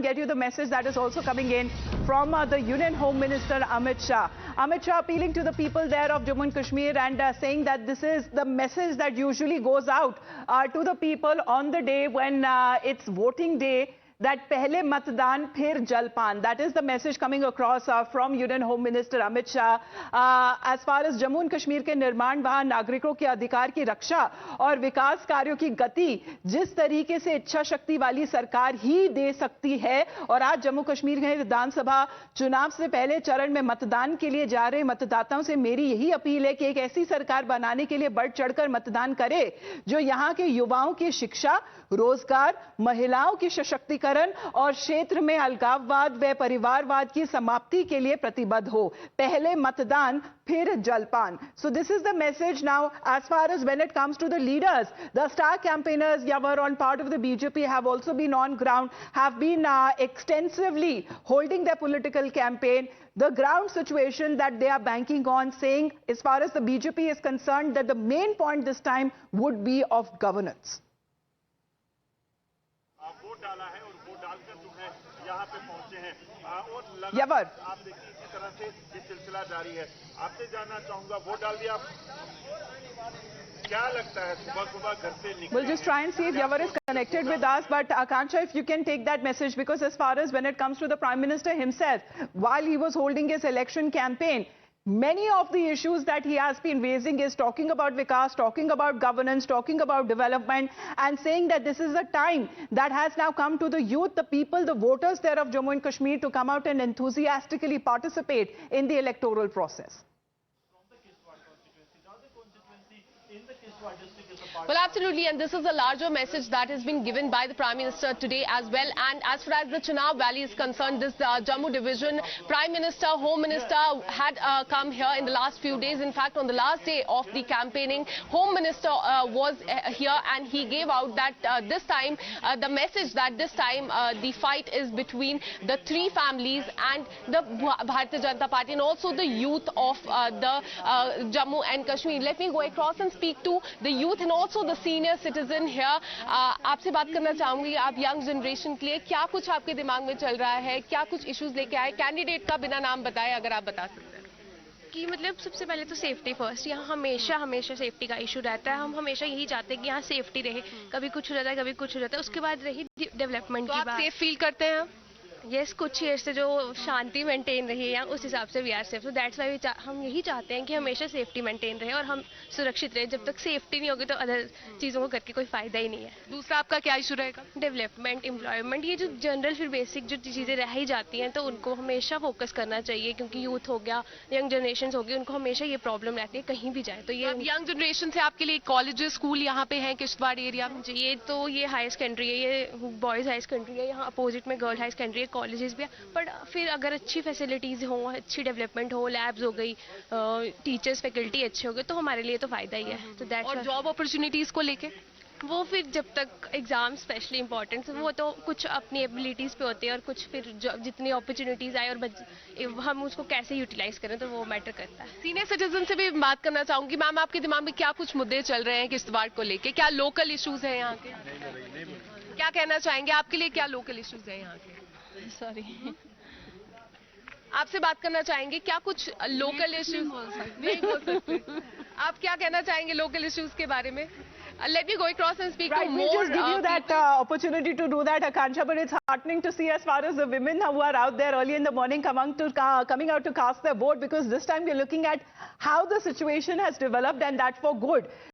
get you the message that is also coming in from the Union Home Minister Amit Shah. Amit Shah appealing to the people there of Jammu and Kashmir and saying that this is the message that usually goes out to the people on the day when it's voting day, that pehle matdan phir jalpan. That is the message coming across from Union Home Minister Amit Shah. As far as Jammu and Kashmir के निर्माण, वहाँ नागरिकों के अधिकार की रक्षा और विकास कार्यों की गति जिस तरीके से इच्छा शक्ति वाली सरकार ही दे सकती है, और आज जम्मू कश्मीर के विधानसभा चुनाव से पहले चरण में मतदान के लिए जा रहे मतदाताओं से मेरी यही अपील है कि एक ऐसी सरकार बनाने के लिए बढ़ चढ़कर मतदान करे जो यहाँ के युवाओं की शिक्षा, रोजगार, महिलाओं की सशक्तिकरण और क्षेत्र में अलगाववाद व परिवारवाद की समाप्ति के लिए प्रतिबद्ध हो. पहले मतदान फिर जलपान. So this is the message now as far as when it comes to the leaders. The star campaigners were on part of the BJP have also been on ground, have been extensively holding their political campaign. The ground situation that they are banking on, saying as far as the BJP is concerned that the main point this time would be of governance. Vote डाला है और vote डालकर जो है यहाँ पे पहुंचे हैं और यवर आप देखिए इसी तरह से ये सिलसिला जारी है. आपसे जानना चाहूंगा, वोट डाल दिया आप, क्या लगता है सुबह सुबह घर से निकले? We'll just try and see if Yavar is connected with us, but Akansha, if you can take that message, because as far as when it comes to the Prime Minister himself, while he was holding his election campaign, many of the issues that he has been raising is talking about Vikas, talking about governance, talking about development, and saying that this is a time that has now come to the youth, the people, the voters there of Jammu and Kashmir to come out and enthusiastically participate in the electoral process. Well, absolutely, and this is a larger message that has been given by the Prime Minister today as well. And as far as the Chenab Valley is concerned, this Jammu division, Prime Minister, Home Minister had come here in the last few days. In fact, on the last day of the campaigning, Home Minister was here and he gave out that this time, the message that this time the fight is between the three families and the Bharatiya Janata Party and also the youth of the Jammu and Kashmir. Let me go across and speak to the youth and also the senior citizen here. आपसे बात करना चाहूंगी, आप young generation के लिए क्या कुछ आपके दिमाग में चल रहा है, क्या कुछ इश्यूज लेके आए? कैंडिडेट का बिना नाम बताए अगर आप बता सकते हैं. कि मतलब सबसे पहले तो सेफ्टी फर्स्ट. यहाँ हमेशा सेफ्टी का इशू रहता है. हम हमेशा यही चाहते हैं कि यहाँ सेफ्टी रहे. कभी कुछ हो जाता है, कभी कुछ हो जाता है. उसके बाद रही डेवलपमेंट की बात. आप सेफ फील करते हैं? यस, कुछ ईयर से जो शांति मेंटेन रही है यहाँ, उस हिसाब से वी आर सेफ. तो दैट्स व्हाई हम यही चाहते हैं कि हमेशा सेफ्टी मेंटेन रहे और हम सुरक्षित रहे. जब तक सेफ्टी नहीं होगी तो अदर चीज़ों को करके कोई फायदा ही नहीं है. दूसरा आपका क्या इशू रहेगा? डेवलपमेंट, एम्प्लॉयमेंट, ये जो जनरल फिर बेसिक जो चीज़ें रह ही जाती हैं तो उनको हमेशा फोकस करना चाहिए, क्योंकि यूथ हो गया, यंग जनरेशन हो गई, उनको हमेशा ये प्रॉब्लम रहती है कहीं भी जाए. तो ये यंग जनरेशन से आपके लिए कॉलेजेस, स्कूल यहाँ पे हैं किश्तवाड़ एरिया में? ये हाई सेकेंडरी है, ये बॉयज़ हाई सेकेंडरी है. यहाँ अपोजिट में गर्ल हाई सेकेंडरी है, कॉलेजेस भी है. बट फिर अगर अच्छी फैसिलिटीज़ हो, अच्छी डेवलपमेंट हो, लैब्स हो गई, टीचर्स फैकल्टी अच्छे हो गए, तो हमारे लिए तो फ़ायदा ही है. तो दैट्स. और जॉब अपॉर्चुनिटीज़ को लेके वो फिर जब तक एग्ज़ाम स्पेशली इंपॉर्टेंट, वो तो कुछ अपनी एबिलिटीज़ पे होते हैं और कुछ फिर जितनी अपॉर्चुनिटीज़ आए और हम उसको कैसे यूटिलाइज करें तो वो मैटर करता है. सीनियर सिटीजन से भी बात करना चाहूंगी. मैम, आपके दिमाग में क्या कुछ मुद्दे चल रहे हैं किश्तवाड़ को लेके? क्या लोकल इश्यूज हैं यहाँ के? क्या कहना चाहेंगे, आपके लिए क्या लोकल इश्यूज हैं यहाँ के? सॉरी, आपसे बात करना चाहेंगे, क्या कुछ लोकल इश्यूज? नहीं बोल सकते. आप क्या कहना चाहेंगे लोकल इश्यूज के बारे में? Let me go across and speak to more. We'll just give you that opportunity to do that, Akansha, but it's heartening to see as far as the women who are out there early in the morning coming out to cast their vote, because this time we're looking at how the situation has developed, and that for good.